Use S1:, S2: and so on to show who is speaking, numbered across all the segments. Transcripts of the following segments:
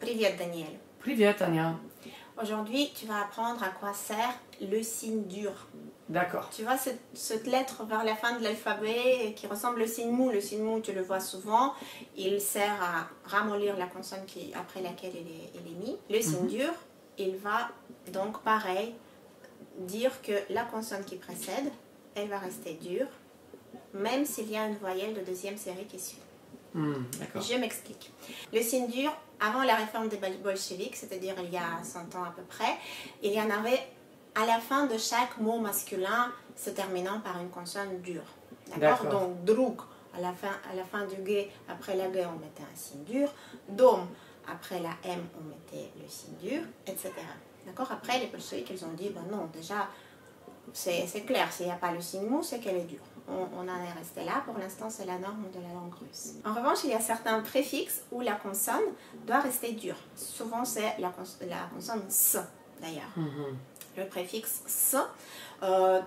S1: Привет, Daniel.
S2: Привет, Anya.
S1: Aujourd'hui, tu vas apprendre à quoi sert le signe dur.
S2: D'accord.
S1: Tu vois cette lettre vers la fin de l'alphabet qui ressemble au signe mou. Le signe mou, tu le vois souvent. Il sert à ramollir la consonne après laquelle il est mis. Le signe dur, il va donc pareil dire que la consonne qui précède, elle va rester dure, même s'il y a une voyelle de deuxième série qui suit.
S2: D'accord.
S1: Je m'explique. Le signe dur, avant la réforme des bolcheviks, c'est-à-dire il y a 100 ans à peu près, il y en avait à la fin de chaque mot masculin se terminant par une consonne dure. D'accord. Donc, druk, à la fin du G, après la G, on mettait un signe dur. Dom, après la M, on mettait le signe dur, etc. D'accord. Après, les bolcheviks, ils ont dit, ben non, déjà, c'est clair, s'il n'y a pas le signe mou, c'est qu'elle est dure. On en est resté là, pour l'instant c'est la norme de la langue russe. En revanche, il y a certains préfixes où la consonne doit rester dure. Souvent c'est la consonne S d'ailleurs. Le préfixe S,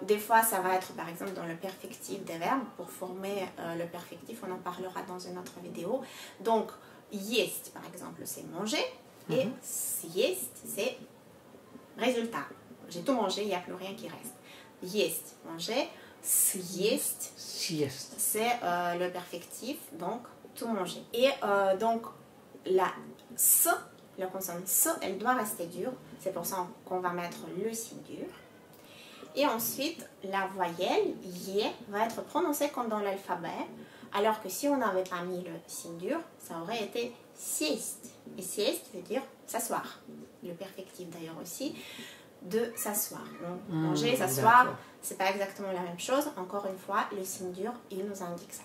S1: des fois ça va être par exemple dans le perfectif des verbes. Pour former le perfectif, on en parlera dans une autre vidéo. Donc, есть par exemple c'est manger et съесть c'est résultat. J'ai tout mangé, il n'y a plus rien qui reste. Есть, manger. Съесть, c'est le perfectif, donc tout manger. Et donc la S, la consonne S, elle doit rester dure. C'est pour ça qu'on va mettre le signe dur. Et ensuite, la voyelle Y va être prononcée comme dans l'alphabet, alors que si on n'avait pas mis le signe dur, ça aurait été sieste. Et sieste veut dire s'asseoir. Le perfectif d'ailleurs aussi de s'asseoir. Donc, manger, s'asseoir, c'est pas exactement la même chose. Encore une fois, le signe dur, il nous indique ça.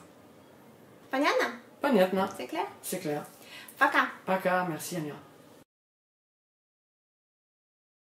S1: Понятно?
S2: Понятно.
S1: C'est clair?
S2: C'est clair.
S1: Пока.
S2: Пока, merci Anya.